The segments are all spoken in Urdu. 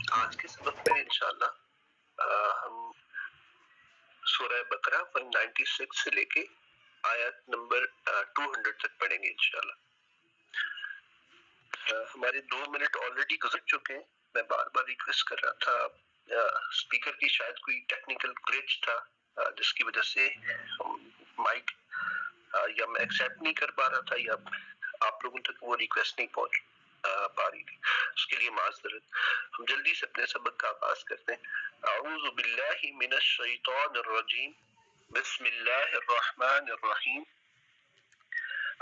آج کے سبق میں انشاءاللہ ہم سورہ بقرہ 196 سے لے کے آیت نمبر 200 تک پڑھیں گے انشاءاللہ۔ ہمارے 2 منٹ آلریڈی گزر چکے ہیں۔ میں بار بار ریکویسٹ کر رہا تھا، اسپیکر کی شاید کوئی ٹیکنیکل گلچ تھا جس کی وجہ سے مائک یا میں ایکسیپٹ نہیں کر پا رہا تھا یا آپ لوگوں تک وہ ریکویسٹ نہیں پہنچ پا رہی تھی، اس کے لیے معذرت۔ ہم جلدی سے اپنے سبق کا آغاز کرتے ہیں۔ اعوذ باللہ من الشیطان الرجیم، بسم اللہ الرحمن الرحیم۔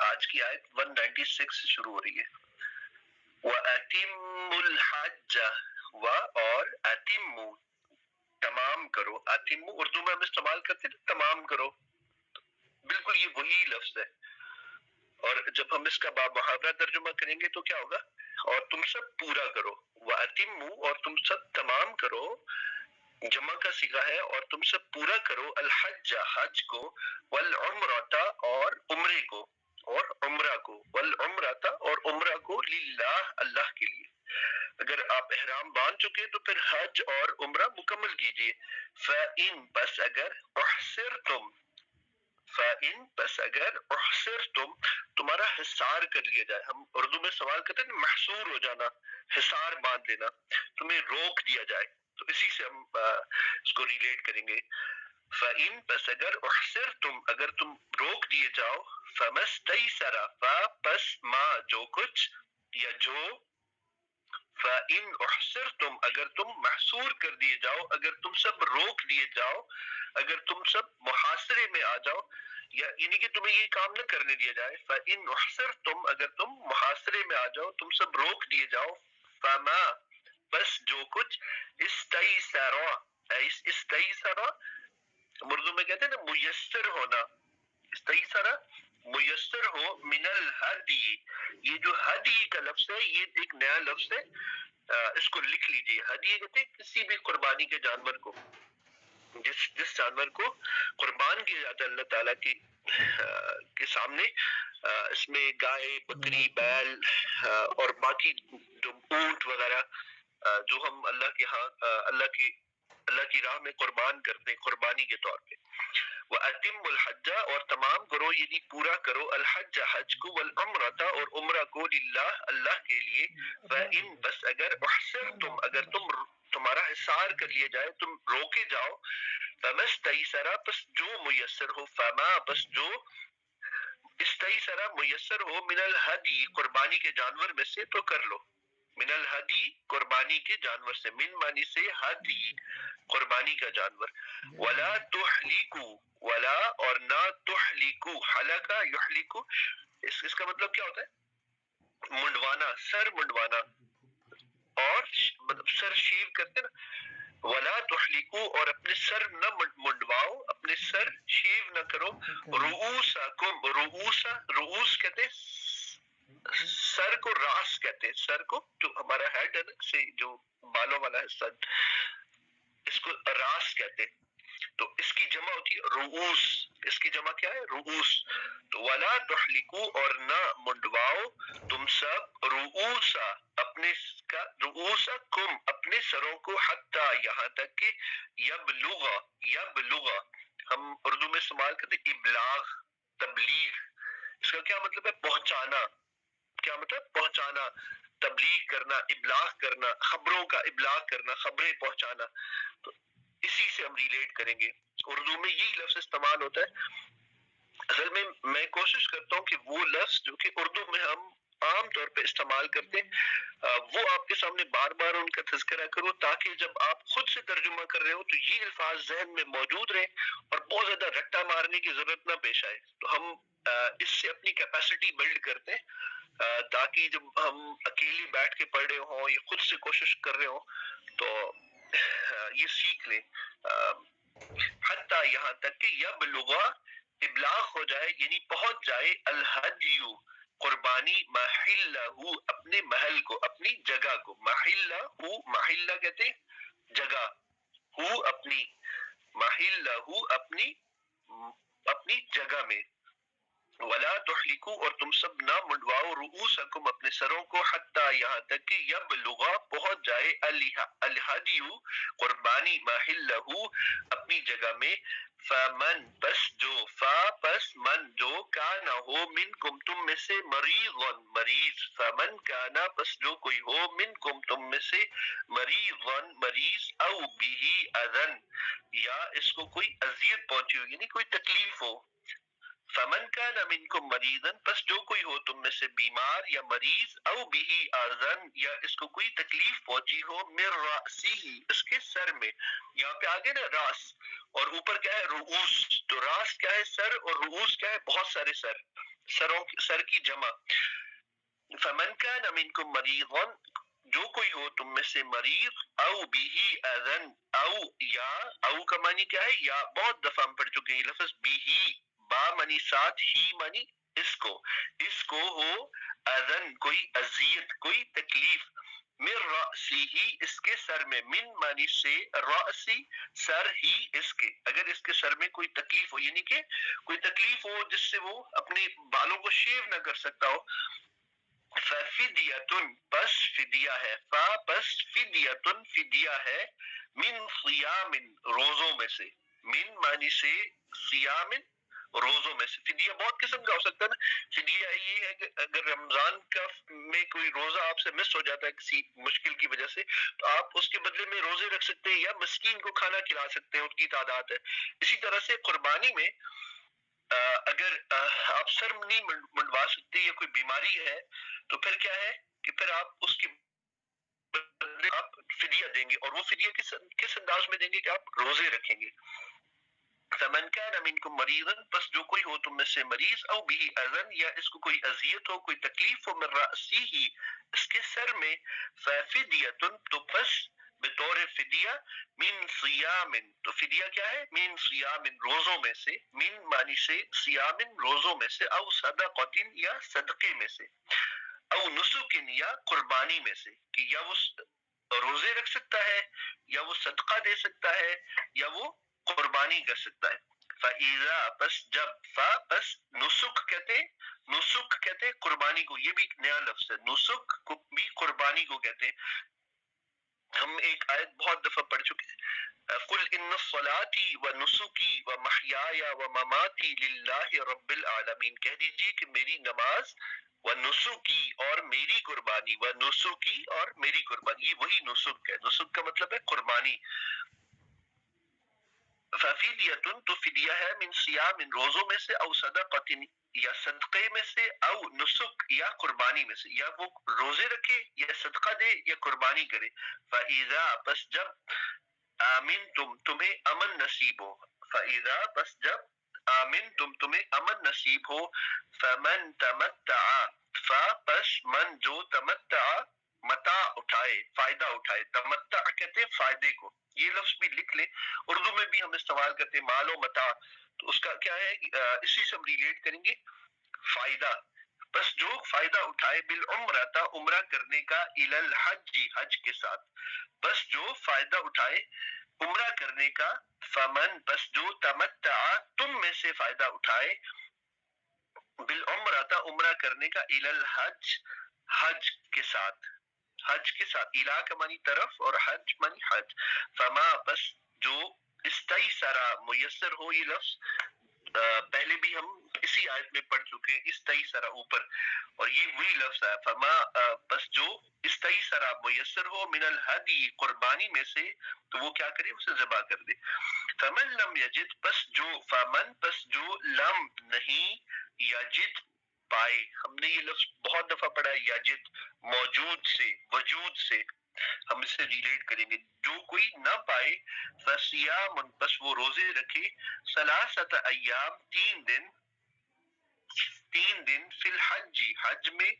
آج کی آیت 196 سے شروع ہو رہی ہے۔ وَأَتِمُّ الْحَجَّ اور أَتِمُّ تمام کرو۔ أَتِمُّ اردو میں ہم استعمال کرتے ہیں تمام کرو، بالکل یہ وہی لفظ ہے، اور جب ہم اس کا باب محاورہ ترجمہ کریں گے تو کیا ہوگا؟ اور تم سب پورا کرو۔ وَأَتِمُّ اور تم سب تمام کرو، جمع کا صیغہ ہے، اور تم سب پورا کرو الحج حج کو، والعمرہ اور عمرے کو، اور عمرہ کو، والعمرہ اور عمرہ کو، للہ اللہ کے لیے۔ اگر آپ احرام باندھ چکے تو پھر حج اور عمرہ مکمل کیجئے۔ فَإِن بس اگر احصرتم، فَإِن بس اگر احصرتم تمہارا حصار کر لیا جائے، ہم اردو میں سوال کرتے ہیں محصور ہو جانا، حصار باندھ لینا، تمہیں روک دیا جائے، تو اسی سے ہم اس کو ریلیٹ کریں گے۔ فَإِن بس اگر احصرتم اگر تم روک دیے جاؤ، فَمَسْتَيْسَرَ پس ما جو کچھ یا جو، فَإِن احصرتم اگر تم محصور کر دیے جاؤ، اگر تم سب روک دیے جاؤ، اگر تم سب محاصرے میں آ جاؤ، یا یعنی کہ تمہیں یہ کام نہ کرنے دیا جائے۔ فَإِن احصرتم اگر تم محاصرے میں آ جاؤ، تم سب روک دیے جاؤ، فَمَا بس جو کچھ، استیسر استیسر اردو میں کہتے ہیں نا میسر ہونا، استیسر میسر ہو، من الہدی، یہ جو ہدی کا لفظ ہے یہ ایک نیا لفظ ہے، اس کو لکھ لیجئے۔ ہدی کہتے ہیں کسی بھی قربانی کے جانور کو، جس جانور کو قربان کیا جاتا ہے اللہ تعالیٰ کے سامنے، اس میں گائے، بکری، بیل اور باقی جو اونٹ وغیرہ جو ہم اللہ کی راہ میں قربان کرتے ہیں قربانی کے طور پہ۔ وَأَتِمُّ الْحَجَّ اور تمام کرو یعنی پورا کرو، الحج حج کو، والعمرۃ اور عمرہ کو، للہ اللہ کے لیے۔ فَإِن بس اگر احصرتم اگر تمہارا حصار کر لیا جائے، تم روکے جاؤ، فَمَسْتَيْسَرَ پس جو میسر ہو، فَمَا پس جو استیسرا میسر ہو، من الہدی قربانی کے جانور میں سے تو کر لو۔ من الہدی قربانی کے جانور سے، من معنی سے ہدی قربانی کا جانور۔ ولا تحلقوا ولا اور نہ تحلقوا، حلقہ یحلق، اس کا مطلب کیا ہوتا ہے؟ منڈوانا، سر منڈوانا، اور مطلب سر شیو کرتے نا، ولا تحلقوا اور اپنے سر نہ منڈواؤ، اپنے سر شیو نہ کرو، رؤوسکم رؤوس کہتے ہیں سر کو، راس کہتے ہیں سر کو، جو ہمارا ہیڈ ہے نا سے جو بالوں والا حصہ، اس کو راس کہتے ہیں، تو اس کی جمع ہوتی ہے رؤوس، اس کی جمع کیا ہے؟ رؤوس۔ تو ولا تحلقوا اور نہ منڈواؤ تم سب، رؤوسا اپنے کا، رؤوسکم اپنے سروں کو، حتی یہاں تک کہ، یبلغ ہم اردو میں استعمال کرتے ابلاغ، تبلیغ، اس کا کیا مطلب ہے؟ پہنچانا۔ کیا مطلب؟ پہنچانا، تبلیغ کرنا، ابلاغ کرنا، خبروں کا ابلاغ کرنا، خبریں پہنچانا، تو اسی سے ہم ریلیٹ کریں گے۔ اردو میں یہی لفظ استعمال ہوتا ہے۔ اصل میں کوشش کرتا ہوں کہ وہ لفظ جو کہ اردو میں ہم عام طور پہ استعمال کرتے ہیں وہ آپ کے سامنے بار بار ان کا تذکرہ کرو، تاکہ جب آپ خود سے ترجمہ کر رہے ہو تو یہ الفاظ ذہن میں موجود رہیں اور بہت زیادہ رٹا مارنے کی ضرورت نہ پیش آئے۔ تو ہم اس سے اپنی کیپیسٹی بلڈ کرتے ہیں تاکہ جب ہم اکیلے بیٹھ کے پڑھ رہے ہوں یا خود سے کوشش کر رہے ہوں تو یہ سیکھ لیں، حتیٰ یہاں تک کہ یبلغ ابلاغ ہو جائے یعنی پہنچ جائے، الہدی قربانی، محلہ اپنے محل کو، اپنی جگہ کو، محلہ محلہ کہتے ہیں جگہ، ہو اپنی، محلہ اپنی جگہ میں، ولا تحلقوا اور تم سب نہ منڈواؤ رؤوسکم اپنے سروں کو حتی یہاں تک کہ یبلغ پہنچ جائے الہدی قربانی محلہ اپنی جگہ میں فمن پس جو من جو کانا ہو منکم تم میں سے مریض فمن کانا پس جو کوئی ہو منکم تم میں سے مریض او بھی اذن یا اس کو کوئی اذیت پہنچی ہو یعنی کوئی تکلیف ہو فمن کان منکم مریضا پس جو کوئی ہو تم میں سے بیمار یا مریض او بھی اذن یا اس کو کوئی تکلیف پہنچی ہو من رأسہ اس کے سر میں یہاں پہ آگے نا راس اور اوپر کیا ہے رؤوس تو راس کیا ہے سر اور رؤوس کیا ہے بہت سارے سر کی جمع فمن کان منکم مریضا جو کوئی ہو تم میں سے مریض او بھی اذن او کا معنی کیا ہے یا بہت دفعہ ہم پڑھ چکے ہیں یہ لفظ بھی با منی ساتھ ہی منی اس کو ہو اذن کوئی اذیت کوئی تکلیف من رأسی ہی اس کے سر میں من معنی سے رأسی سر ہی اس کے اگر اس کے سر میں کوئی تکلیف ہو یعنی کہ کوئی تکلیف ہو جس سے وہ اپنے بالوں کو شیو نہ کر سکتا ہو ففدیتن پس فدیہ ہے پس فدیہ ہے من صیام روزوں میں سے من معنی سے صیام روزوں میں سے فدیہ بہت قسم کا ہو سکتا ہے نا فدیہ یہ ہے کہ اگر رمضان کا میں کوئی روزہ آپ سے مس ہو جاتا ہے کسی مشکل کی وجہ سے تو آپ اس کے بدلے میں روزے رکھ سکتے ہیں یا مسکین کو کھانا کھلا سکتے ہیں ان کی تعداد ہے اسی طرح سے قربانی میں اگر آپ سر نہیں منڈوا سکتے یا کوئی بیماری ہے تو پھر کیا ہے کہ پھر آپ اس کی آپ فدیہ دیں گے اور وہ فدیہ کس انداز میں دیں گے کہ آپ روزے رکھیں گے فمن کان منکم مریضا پس جو کوئی ہو تم میں سے مریض او بھی اذن یا اس کو کوئی اذیت ہو کوئی تکلیف ہو من رأسی ہی اس کے سر میں ففدیۃ تو پس بطور فدیہ من صیام تو فدیہ کیا ہے من صیام روزوں میں سے من معنی سے صیام روزوں میں سے او صدقۃ یا صدقے میں سے او نسک یا قربانی میں سے کہ یا وہ روزے رکھ سکتا ہے یا وہ صدقہ دے سکتا ہے یا وہ قربانی کر سکتا ہے فَإِذَا پس جب پس نسک کہتے قربانی کو یہ بھی ایک نیا لفظ ہے نسک کو بھی قربانی کو کہتے ہیں ہم ایک آیت بہت دفعہ پڑھ چکے ہیں قل ان صلاتي ونسكي ومحياي ومماتي لله رب العالمین کہہ دیجئے کہ میری نماز ونسکی اور میری قربانی ونسکی اور میری قربانی یہ وہی نسک ہے نسک کا مطلب ہے قربانی ففدیۃ تو فدیہ ہے من صیام روزوں میں سے او صدقۃ یا صدقے میں سے او نسک یا قربانی میں سے یا وہ روزے رکھے یا صدقہ دے یا قربانی کرے فاذا پس جب آمنتم تمہیں امن نصیب ہو فاذا پس جب آمنتم تمہیں امن نصیب ہو فمن تمتع پس من جو تمتع متاع اٹھائے فائدہ اٹھائے تمتع کہتے ہیں فائدے کو یہ لفظ بھی لکھ لیں اردو میں بھی ہم استعمال کرتے ہیں مال و متاع تو اس کا کیا ہے اسی سے ہم ریلیٹ کریں گے فائدہ بس جو فائدہ اٹھائے بالعمرہ عمرہ کرنے کا الی الحج حج کے ساتھ بس جو فائدہ اٹھائے عمرہ کرنے کا فمن بس جو تمتع تم میں سے فائدہ اٹھائے بالعمرہ عمرہ کرنے کا الی الحج حج کے ساتھ الہ کا معنی طرف اور حج معنی حج فما بس جو استیسرا میسر ہو یہ لفظ پہلے بھی ہم اسی آیت میں پڑھ چکے ہیں استیسرا اوپر اور یہ وہی لفظ ہے فما بس جو استیسرا میسر ہو من الہدی قربانی میں سے تو وہ کیا کرے اسے ذبح کر دے فمن لم یجد بس جو لم نہیں یجد پائے ہم نے یہ لفظ بہت دفعہ پڑھا ہے یجد موجود سے وجود سے ہم اس سے ریلیٹ کریں گے جو کوئی نہ پائے فصیام بس وہ روزے رکھے ثلاثت ایام 3 دن فی الحج حج میں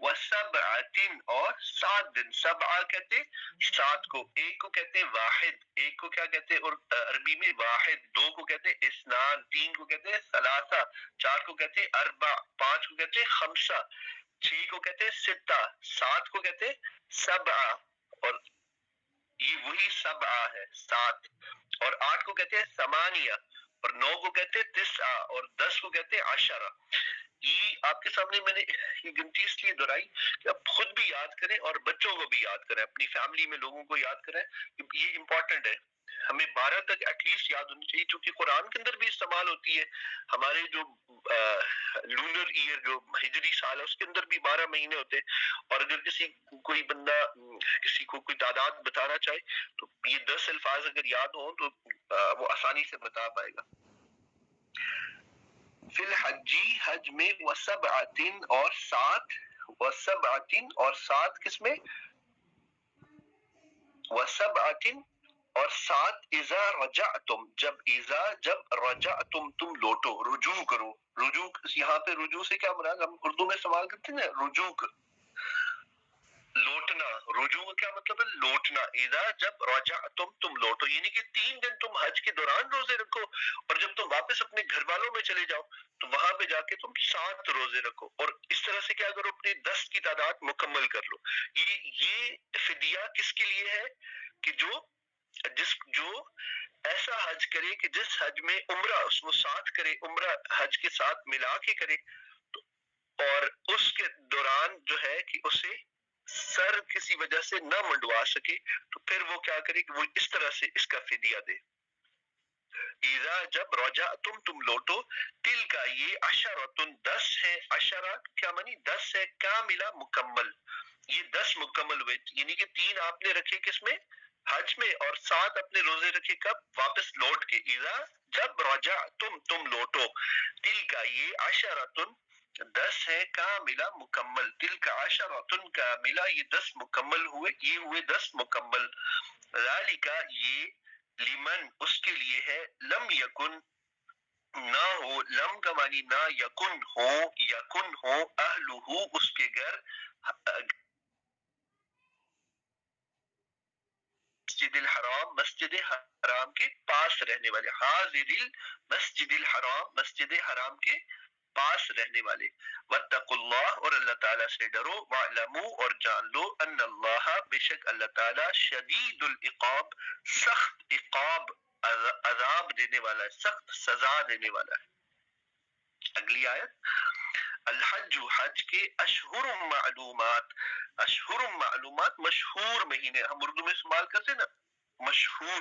وسبعۃ اور 7 دن سبعہ کہتے 7 کو ایک کو کہتے واحد ایک کو کیا کہتے اور عربی میں واحد 2 کو کہتے اسنان 3 کو کہتے ثلاثہ 4 کو کہتے اربع 5 کو کہتے خمسہ 6 کو کہتے ستہ 7 کو کہتے سبعہ اور یہ وہی سبعہ ہے 7 اور 8 کو کہتے ہیں ثمانیہ اور 9 کو کہتے تسعہ اور 10 کو کہتے عشرہ یہ آپ کے سامنے میں نے یہ گنتی اس لیے دہرائی کہ آپ خود بھی یاد کریں اور بچوں کو بھی یاد کریں، اپنی فیملی میں لوگوں کو یاد کریں. یہ امپورٹنٹ ہے، ہمیں 12 تک ایٹ لیسٹ یاد ہونی چاہیے، چونکہ قرآن کے اندر بھی استعمال ہوتی ہے. ہمارے جو لونر ایئر جو ہجری سال ہے اس کے اندر بھی 12 مہینے ہوتے ہیں، اور اگر کوئی بندہ کسی کو کوئی تعداد بتانا چاہے تو یہ 10 الفاظ اگر یاد ہوں تو وہ آسانی سے بتا پائے گا. فی الحجی حج میں وسبعتن اور 7، وسبعتن اور 7 کس میں؟ وسبعتن اور 7 اذا رجعتم، جب رجعتم تم لوٹو، رجوع کرو. رجوع یہاں پہ رجوع سے کیا مراد؟ ہم اردو میں استعمال کرتے ہیں نا رجوع، لوٹنا. رجوع کا کیا مطلب ہے؟ لوٹنا. اذا جب رجعتم تم لوٹو، یعنی کہ 3 دن تم حج کے دوران روزے رکھو، اور جب تم واپس اپنے گھر والوں میں چلے جاؤ تو وہاں پہ جا کے تم 7 روزے رکھو، اور اس طرح سے کیا کرو؟ اپنی 10 کی تعداد مکمل کر لو. یہ فدیہ کس کے لیے ہے؟ کہ جو ایسا حج کرے کہ جس حج میں عمرہ وہ ساتھ کرے، عمرہ حج کے ساتھ ملا کے کرے، اور اس کے دوران جو ہے کہ اسے سر کسی وجہ سے نہ منڈوا سکے تو پھر وہ کیا کرے کہ وہ اس طرح سے اس کا فدیہ دے. اذا جب رجعتم تم لوٹو، تل کا یہ عشرۃ 10 ہے. عشرہ کیا معنی؟ 10 ہے، کاملہ مکمل. یہ 10 مکمل ہوئے، یعنی کہ 3 آپ نے رکھے کس میں؟ حج میں، اور 7 اپنے روزے رکھے کب؟ واپس لوٹ کے. اذا جب رجعتم تم لوٹو، تل کا یہ عشرۃ 10 ہے، کاملہ مکمل. تل کا عشرۃ کاملہ، یہ 10 مکمل ہوئے، یہ ہوئے 10 مکمل. ذالک یہ لمن اس کے لیے ہے، لم یکن نہ ہو، لم کا معنی نہ، یکن ہو اہلہ اس کے گھر، مسجد الحرام مسجد حرام کے پاس رہنے والے، حاضر المسجد الحرام مسجد حرام کے پاس رہنے والے. واتقوا اللہ اور اللہ تعالیٰ سے ڈرو، واعلموا اور جان لو، ان اللہ بے شک اللہ تعالیٰ شدید العقاب سخت عقاب عذاب دینے والا ہے، سخت سزا دینے والا ہے. اگلی آیت، الحج حج کے اشہر معلومات، اشہر معلومات مشہور مہینے، ہم اردو میں استعمال کرتے ہیں نا مشہور،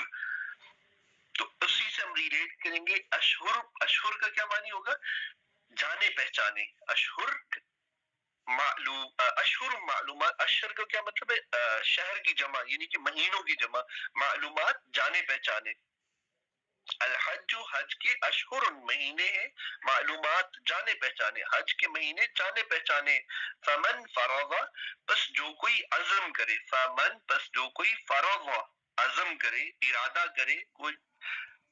تو اسی سے ہم ریلیٹ کریں گے. اشہر، اشہر کا کیا معنی ہوگا؟ جانے پہچانے. اشہر معلوم، اشہر معلومات، اشہر کا کیا مطلب ہے؟ شہر کی جمع، یعنی کہ مہینوں کی جمع. معلومات جانے پہچانے. الحج حج کے اشہر مہینے ہیں، معلومات جانے پہچانے، حج کے مہینے جانے پہچانے. فمن فرض بس جو کوئی عزم کرے، فمن بس جو کوئی فرض عزم کرے، ارادہ کرے، کوئی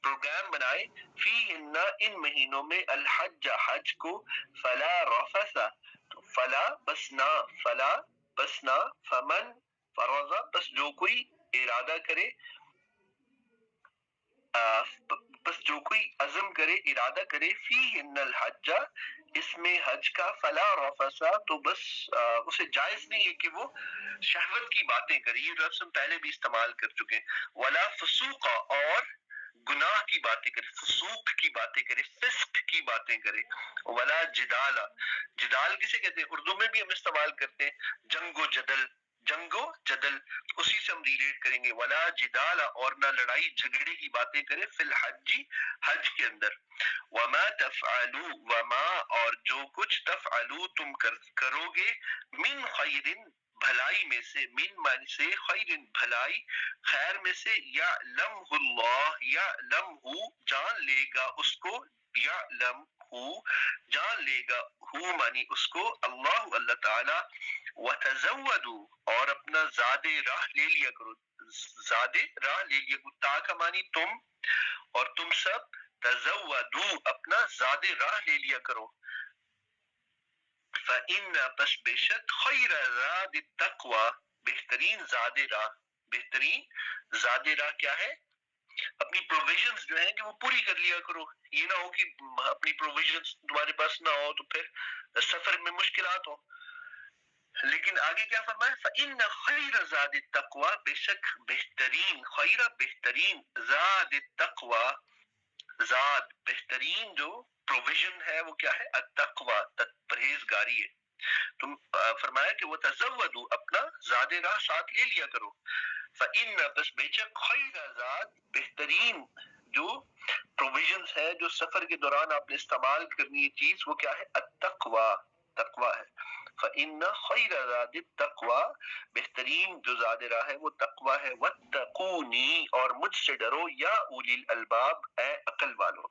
پروگرام بنائے، فیہن ان مہینوں میں، الحج حج کو، فلا رفث تو فلا بس نہ، فلا بس نہ، فمن فرض بس جو کوئی ارادہ کرے، بس جو کوئی عزم کرے، ارادہ کرے، فیہن الحج اس میں حج کا، فلا رفث تو بس اسے جائز نہیں ہے کہ وہ شہوت کی باتیں کرے. یہ لفظ ہم پہلے بھی استعمال کر چکے ہیں. ولا فسوق اور گناہ کی باتیں کرے، فسوق کی باتیں کرے، فسق کی باتیں کرے. ولا جدال، جدال کسے کہتے ہیں؟ اردو میں بھی ہم استعمال کرتے ہیں جنگ و جدل، جنگ و جدل، اسی سے ہم ریلیٹ کریں گے. ولا جدال اور نہ لڑائی جھگڑے کی باتیں کرے، فی الحج حج کے اندر. وما تفعلوا وما اور جو کچھ تفعلوا تم کرو گے، من خیر بھلائی میں سے، من من سے، خیر بھلائی خیر میں سے، یعلمہ اللہ یعلمہ جان لے گا اس کو، یعلمہ جان لے گا، ہو مانی اس کو، اللہ اللہ تعالی. وتزودوا اور اپنا زاد راہ لے لیا کرو، زاد راہ لے لیا کرو، تا کا مانی تم، اور تم سب تزودوا اپنا زاد راہ لے لیا کرو. فإن پس بے شک خیر زاد التقوی بہترین زاد راہ، بہترین زاد راہ کیا ہے؟ اپنی پروویژنز جو ہیں کہ وہ پوری کر لیا کرو. یہ نہ ہو کہ اپنی پروویژنز تمہارے پاس نہ ہو تو پھر سفر میں مشکلات ہو. لیکن آگے کیا فرمایا؟ فإن خیر زاد التقوی بے شک بہترین، خیر بہترین، زاد التقوی زاد بہترین جو پروویژن ہے وہ کیا ہے؟ التقوی، پرہیزگاری ہے. تم فرمایا کہ وہ تزودو، اپنا زاد راہ ساتھ لے لیا کرو. فإن، بس بے شک، خیر زاد، بہترین جو پروویژنس ہے جو سفر کے دوران آپ نے استعمال کرنی ہے چیز، وہ کیا ہے؟ التقوی، تقوی ہے. فإن خیر زاد التقوی، بہترین جو زاد راہ ہے وہ تقوی ہے. واتقونی، اور مجھ سے ڈرو، یا اولی الالباب، اے عقل والو.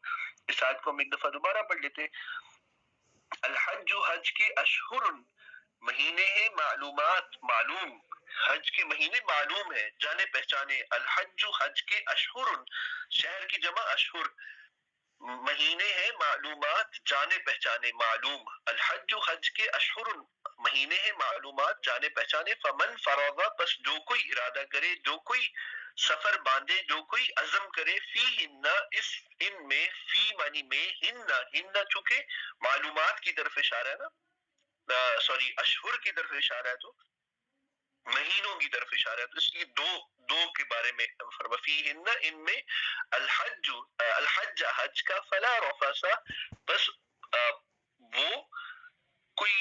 اس آیت کو ہم ایک دفعہ دوبارہ پڑھ لیتے ہیں. الحج، حج کے، اشہر، مہینے ہیں، معلومات، معلوم، حج کے مہینے معلوم ہے، جانے پہچانے. الحج، حج کے، اشہر، شہر کی جمع اشہر، مہینے ہیں، معلومات، جانے پہچانے، معلوم. الحج، حج کے، اشہر، مہینے ہیں، معلومات، جانے پہچانے. فمن فرض، پس جو کوئی ارادہ کرے، جو کوئی سفر باندھے، جو کوئی عزم کرے، فی ہن، اس ان میں، فی معنی میں، ہن چونکہ معلومات کی طرف اشارہ ہے نا، سوری اشہر کی طرف اشارہ ہے تو مہینوں کی طرف اشارہ ہے، تو اس لیے دو کے بارے میں فیہن، ان میں، الحج، الحج، حج کا، فلا رفث، بس وہ کوئی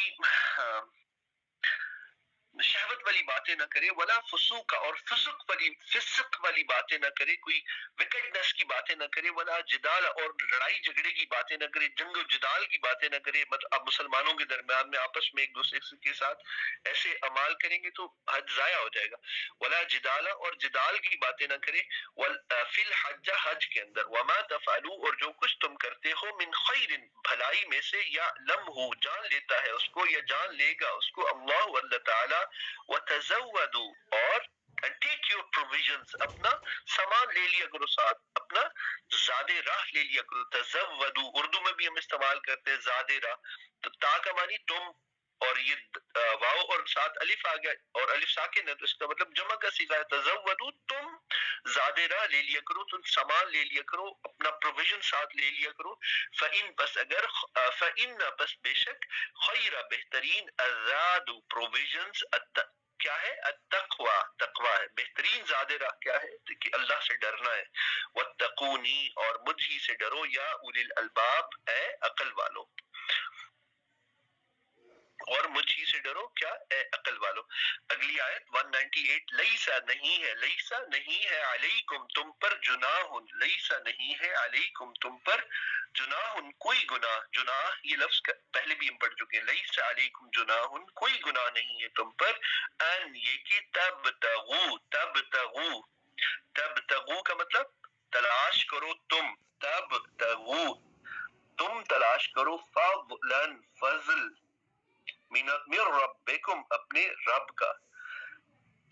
شہوت والی باتیں نہ کرے، ولا فسوق، اور فسق والی باتیں نہ کرے، کوئی وکٹنس کی باتیں نہ کرے، ولا جدال، اور لڑائی جھگڑے کی باتیں نہ کرے، جنگ و جدال کی باتیں نہ کرے. اب مسلمانوں کے درمیان میں آپس میں ایک دوسرے کے ساتھ ایسے اعمال کریں گے تو حج ضائع ہو جائے گا. ولا جدال، اور جدال کی باتیں نہ کرے، فی الحج، حج کے اندر. وما تفعلوا، اور جو کچھ تم کرتے ہو، من خیر، بھلائی میں سے، یا لمحو، جان لیتا ہے اس کو، یا جان لے گا اس کو اللہ، اللہ تعالی. وتزودوا، اور ٹیک یور پروویژنس، اپنا سامان لے لیا کرو ساتھ، اپنا زاد راہ لے لیا کرو. تزودوا، اردو میں بھی ہم استعمال کرتے ہیں زاد راہ. تو تا کا معنی تم، اور یہ واو اور ساتھ الف آ گیا، اور الف ساکن ہے تو اس کا مطلب جمع کا صیغہ ہے. تزودوا، تم زاد راہ لے لیا کرو، تم سامان لے لیا کرو، اپنا پروویژن ساتھ لے لیا کرو. فإن، پس اگر، فإن، پس بے شک، خیر، بہترین، الزاد، پروویژنس، کیا ہے؟ التقوی، تقوی ہے. بہترین زاد راہ کیا ہے؟ کہ اللہ سے ڈرنا ہے. واتقونی، اور مجھ ہی سے ڈرو، یا اولی الالباب، اے عقل والو، اور مجھ ہی سے ڈرو، کیا؟ اے عقل والو. اگلی آیت 198. لیسا، نہیں ہے، لیسا نہیں ہے، علیکم تم پر، جناح، لیسا نہیں ہے، علیکم تم پر، جناح کوئی گناہ. جناح یہ لفظ پہلے بھی ہم پڑھ چکے ہیں. لیسا علیکم جناح، کوئی گناہ نہیں ہے تم پر، ان، یہ کہ، تبتغوا، تبتغوا کا مطلب تلاش کرو تم، تبتغوا، تم تلاش کرو، فضلا، فضل، من ربکم، اپنے رب کا.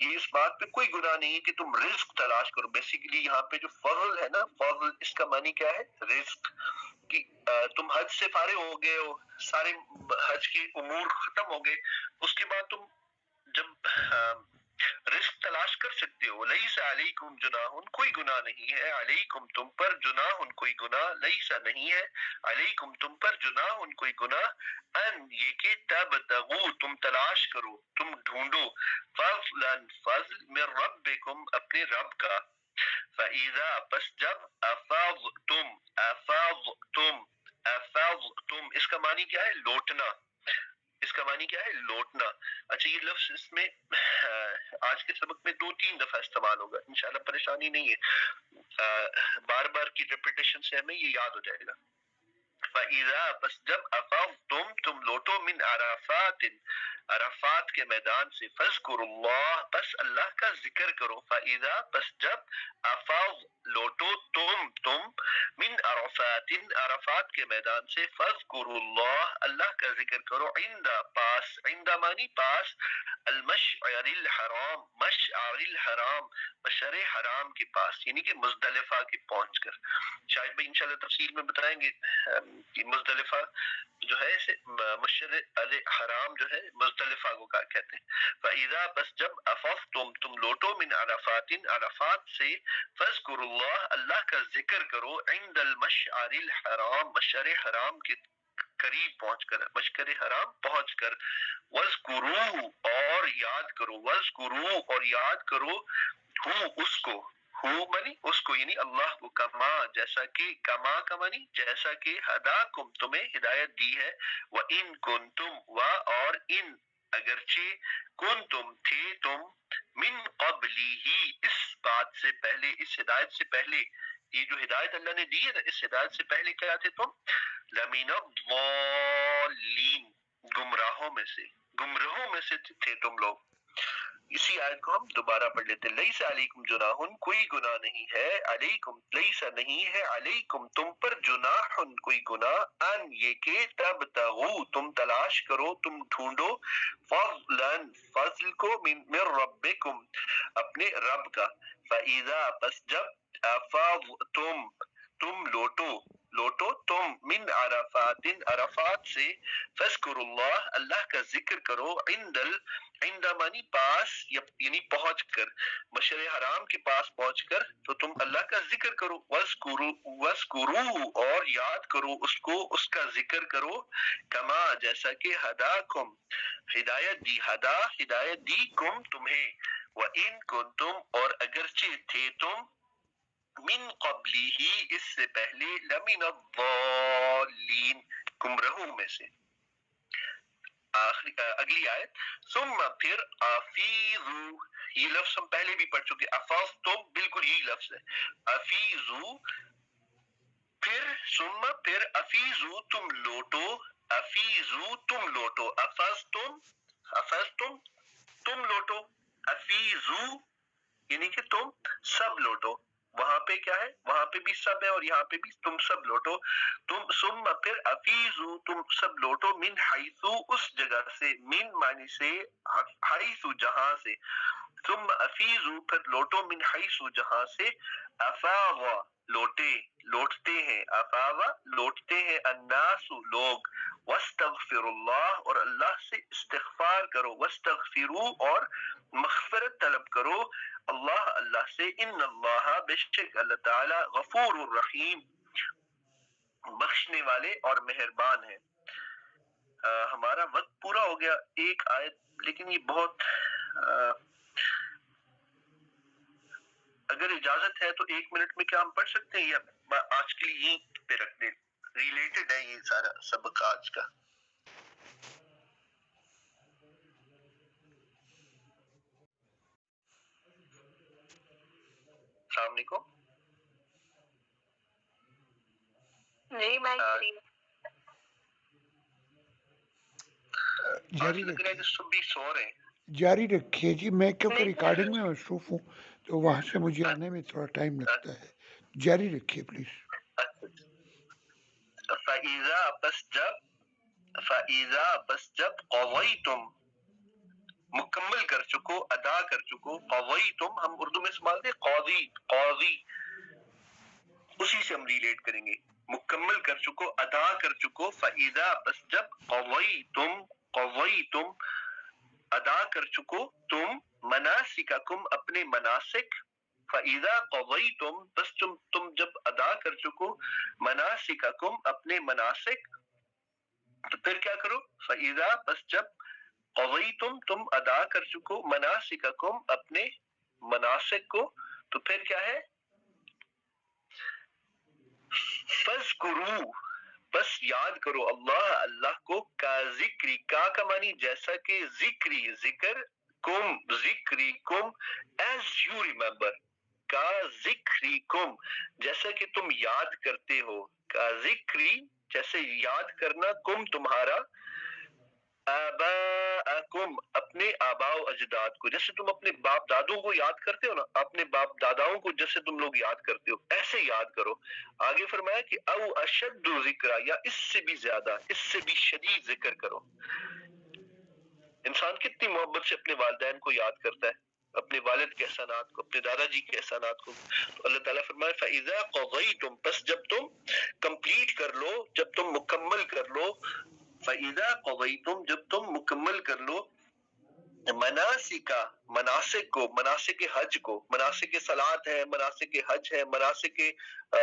یہ اس بات پہ کوئی گناہ نہیں ہے کہ تم رزق تلاش کرو. بیسیکلی یہاں پہ جو فضل ہے نا، فضل، اس کا معنی کیا ہے؟ رزق. کہ تم حج سے فارغ ہو گئے ہو، سارے حج کے امور ختم ہو گئے، اس کے بعد تم جب رزق تلاش کر سکتے ہو. لیس علیکم جناح، کوئی گناہ نہیں ہے، علیکم تم پر، جناح کوئی گناہ، لیسا نہیں ہے، علیکم تم پر، جناح کوئی گناہ، ان، یہ کہ، تبتغوا، تم تلاش کرو، تم ڈھونڈو، فضلا، فضل، من ربکم، اپنے رب کا. فَإِذَا، پس جب، أَفَضْتُمْ، أَفَضْتُمْ، أَفَضْتُمْ، اس کا معنی کیا ہے؟ لوٹنا. اس کا معنی کیا ہے؟ لوٹنا. اچھا، یہ لفظ اس میں آج کے سبق میں 2-3 دفعہ استعمال ہوگا، انشاءاللہ پریشانی نہیں ہے، بار بار کی ریپیٹیشن سے ہمیں یہ یاد ہو جائے گا. فَإِذَا، پس جب، أَفَضْتُمْ، تم لوٹو، من عرفات، عرفات کے میدان سے، فَاذْكُرُوا اللَّهَ، پس اللہ کا ذکر کرو. فَإِذَا، پس جب، أَفَضْ، لوٹو تم، من عرفات، عرفات کے میدان سے، فَاذْكُرُوا اللَّهَ، اللہ کا ذکر کرو، عند، پاس، عند معنی پاس، المشعر الحرام، مشعر الحرام، مشعر حرام کے پاس، یعنی کہ مزدلفہ کے پہنچ کر. شاید بھائی انشاءاللہ تفصیل میں بتائیں گے کہ مزدلفہ جو ہے اسے مشعر الحرام جو ہے مزدلفہ کو کہتے ہیں. فَإِذَا، بس جب، أَفَضْتُمْ، تم لوٹو، من عرفات، عرفات سے، فَاذْكُرُوا اللَّهَ، اللہ کا ذکر کرو، عند المشعر الحرام، مشعر حرام کے قریب پہنچ کر، مشعر حرام پہنچ کر، وَاذْكُرُوهُ اور یاد کرو، وَاذْكُرُوهُ اور یاد کرو، اس کو، منی اس کو یعنی اللہ کو، کما جیسا کہ، کما کا منی جیسا کہ، ہداکم تمہیں ہدایت دی ہے، وَإِن كُنتُمْ اور ان اگرچہ، کنتم تھے تم، من قبلی ہی اس بات سے پہلے، اس ہدایت سے پہلے، یہ جو ہدایت اللہ نے دی ہے نا، اس ہدایت سے پہلے کیا تھے تم؟ لمن الضالین گمراہوں میں سے، گمراہوں میں سے تھے تم لوگ۔ اسی آیت کو ہم دوبارہ پڑھ لیتے ہیں، لیس علیکم جناح کوئی گناہ نہیں ہے، علیکم لیس نہیں ہے، علیکم تم پر جناح کوئی گناہ، ان یہ کہ تبتغوا تم تلاش کرو، تم ڈھونڈو، فضلا فضل کو، من ربکم اپنے رب کا، فاذا پس جب، افضتم تم لوٹو تم، من عرفات عرفات سے، فاذکروا اللہ اللہ کا ذکر کرو، عند مانی پاس یعنی پہنچ کر، مشعر حرام کے پاس پہنچ کر تو تم اللہ کا ذکر کرو، وَاذْكُرُوهُ اور یاد کرو اس کو، اس کا ذکر کرو، کما جیسا کہ، ہداکم ہدایت دی، ہدایت دی کم تمہیں، وَإِن كُنتُمْ اور اگرچہ تھے تم، من قبلی ہی اس سے پہلے، لمن الضالین گمراہوں میں سے۔ اگلی آیت، ثم پھر، افیضو یہ لفظ ہم پہلے بھی پڑھ چکے، افاضتم بالکل یہی لفظ ہے، افیضو پھر، ثم پھر، افیضو تم لوٹو، افیضو تم لوٹو، افضتم تم لوٹو، افیضو یعنی کہ تم سب لوٹو، وہاں پہ کیا ہے، وہاں پہ بھی سب ہے اور یہاں پہ بھی تم سب لوٹو، تم ثم پھر، افیضو تم سب لوٹو، من حیثو اس جگہ سے، من معنی سے، حیثو جہاں سے، ثم افیضو پھر لوٹو، من حیثو جہاں سے، افاض لوٹتے ہیں، افاض لوٹتے ہیں، الناس لوگ، واستغفر اللہ اور اللہ سے استغفار کرو، واستغفروا اور مغفرت طلب کرو، اللہ سے، ان اللہ بے شک اللہ تعالی، غفور الرحیم بخشنے والے اور مہربان ہے۔ ہمارا وقت پورا ہو گیا، ایک آیت لیکن یہ بہت اگر اجازت ہے تو 1 منٹ میں کیا ہم پڑھ سکتے ہیں، یا آج کے لیے یہیں پہ رکھ دیں، ریلیٹڈ ہے یہ سارا سبق آج کا۔ السلام علیکم۔ جی میں جاری لگ رہا ہے کہ سب بھی سو رہے ہیں۔ جاری رکھیے جی، میں کیونکہ ریکارڈنگ میں مصروف ہوں تو وہاں سے مجھے آنے میں تھوڑا ٹائم لگتا ہے، جاری رکھیے پلیز۔ فَإِذَا بس جب قَضَيْتُم مکمل کر چکو، ادا کر چکو، قَضَيْتُم ہم اردو میں استعمال کرتے قاضی اسی سے ہم ریلیٹ کریں گے، مکمل کر چکو، ادا کر چکو، فَإِذَا بس جب قَضَيْتُم ادا کر چکو تم، مناسککم اپنے مناسک، فَإِذَا قَضَيْتُم بس تم جب ادا کر چکو، مناسککم اپنے مناسک، تو پھر کیا کرو، فَإِذَا بس جب قَضَيْتُم تم ادا کر چکو، مناسککم اپنے مناسک کو، تو پھر کیا ہے، فَاذْكُرُوا بس یاد کرو اللہ کو، کا ذکری کا معنی جیسا کہ، ذکر کم as you remember، کا ذکری کم جیسا کہ تم یاد کرتے ہو، کا ذکری جیسے یاد کرنا، کم تمہارا، آباءکم اپنے آباء و اجداد کو، جیسے تم اپنے باپ دادوں کو یاد کرتے ہو نا، اپنے باپ داداؤں کو جیسے تم لوگ یاد کرتے ہو ایسے یاد کرو۔ آگے فرمایا کہ او اشد ذکر، یا اس سے بھی زیادہ، اس سے بھی شدید ذکر کرو۔ انسان کتنی محبت سے اپنے والدین کو یاد کرتا ہے، اپنے والد کے احسانات کو، اپنے دادا جی کے احسانات کو، تو اللہ تعالیٰ فرمائے فَإِذَا قَضَيْتُم بس جب تم کمپلیٹ کر لو، جب تم مکمل کر لو، فَإِذَا قَضَيْتُم جب تم مکمل کر لو، مناسکا مناسک کو، مناسک حج کو، مناسک صلاۃ ہے، مناسک حج ہے، مناسک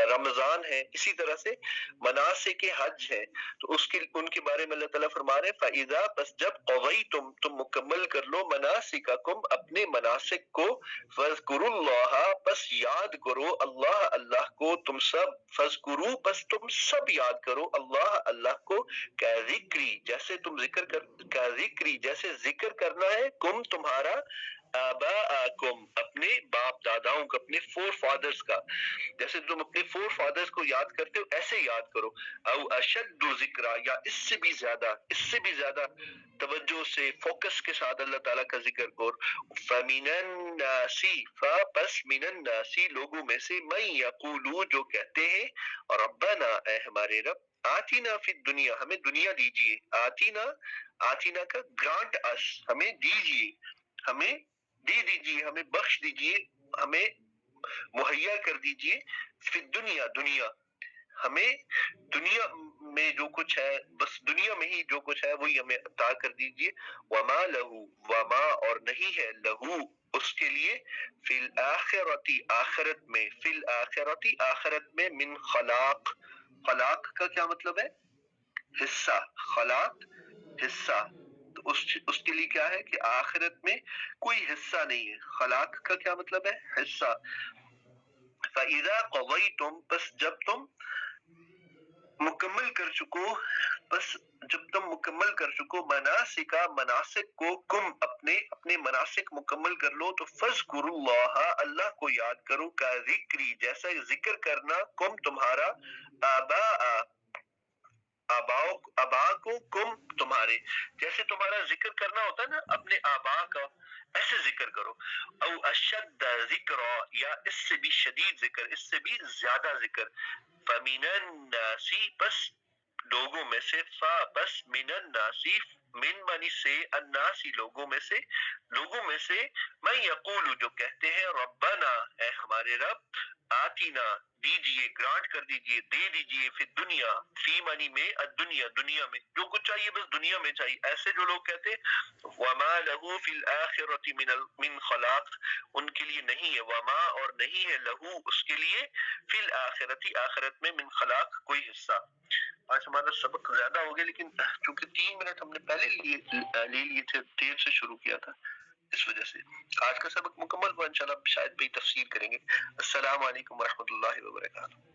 رمضان ہے، اسی طرح سے مناسک حج ہے، تو اس کے ان کے بارے میں اللہ تعالیٰ فرما رہے ہیں فَإِذَا بس جب قَضَيْتُمْ مکمل کر لو مناسککم اپنے مناسک کو، فَاذْكُرُوا اللَّهَ بس یاد کرو اللہ، اللہ کو تم سب، فَاذْكُرُوا بس تم سب یاد کرو اللہ، اللہ کو ذکری جیسے تم ذکر کر ذکری جیسے ذکر کرنا ہے کم تمہارا آباءکم اپنے باپ داداؤں کا، اپنے فور فادرز کا، جیسے تم اپنے فور فادرز کو یاد کرتے ہو ایسے یاد کرو، او اشد ذکرا یا اس سے بھی زیادہ، اس سے بھی زیادہ توجہ سے فوکس کے ساتھ اللہ تعالیٰ کا ذکر کرو، فمن الناس بس من الناس لوگوں میں سے من یقولو جو کہتے ہیں ربنا اے ہمارے رب آتینا فی الدنیا ہمیں دنیا دیجیے، آتینا، آتینا کا گرانٹ اس ہمیں دیجیے، ہمیں دے دیجیے، ہمیں بخش دیجیے، ہمیں مہیا کر دیجیے، فی الدنیا دنیا، ہمیں دنیا میں جو کچھ ہے بس دنیا میں ہی جو کچھ ہے وہی ہمیں عطا کر دیجیے، وما لہو وما اور نہیں ہے لہو اس کے لیے فی الآخرتی آخرت میں، فی الآخرتی آخرت میں من خلاق، خلاق کا کیا مطلب ہے؟ حصہ، خلاق حصہ، تو اس کے لیے کیا ہے کہ آخرت میں کوئی حصہ نہیں ہے، خلاق کا کیا مطلب ہے؟ حصہ۔ فَإِذَا قَضَيْتُمْ پس جب تم مکمل کر چکو، بس جب تم مکمل کر چکو مناسک مناسک کو، کم اپنے اپنے مناسک مکمل کر لو تو فَاذْكُرُوا اللَّهَ اللہ کو یاد کرو کا ذکری جیسا ذکر کرنا کم تمہارا آباء آبا کو کم تمہارے، جیسے تمہارا ذکر کرنا ہوتا ہے نا اپنے آبا کا، ایسے ذکر کرو، او اشد ذکر یا اس سے بھی شدید ذکر، اس سے بھی زیادہ ذکر، فمن الناس بس لوگوں میں سے، فا بس من الناس من منی سے، الناسی لوگوں میں سے، لوگوں میں سے من یقول جو کہتے ہیں ربنا اے ہمارے رب آتینا دیجیے، گرانٹ کر دیجیے، دے دیجیے، فی دنیا فی منی میں، الدنیا دنیا میں جو کچھ چاہیے بس دنیا میں چاہیے، ایسے جو لوگ کہتے وما لہو فی الآخرۃ من خلاق ان کے لیے نہیں ہے، وما اور نہیں ہے لہو اس کے لیے فی الآخرۃ آخرت میں من خلاق کوئی حصہ۔ آج ہمارا سبق زیادہ ہو گیا لیکن چونکہ 3 منٹ ہم نے پہلے لے لیے تھے، دیر سے شروع کیا تھا اس وجہ سے آج کا سبق مکمل ہوا، انشاءاللہ شاید بھی تفسیر کریں گے۔ السلام علیکم ورحمۃ اللہ وبرکاتہ۔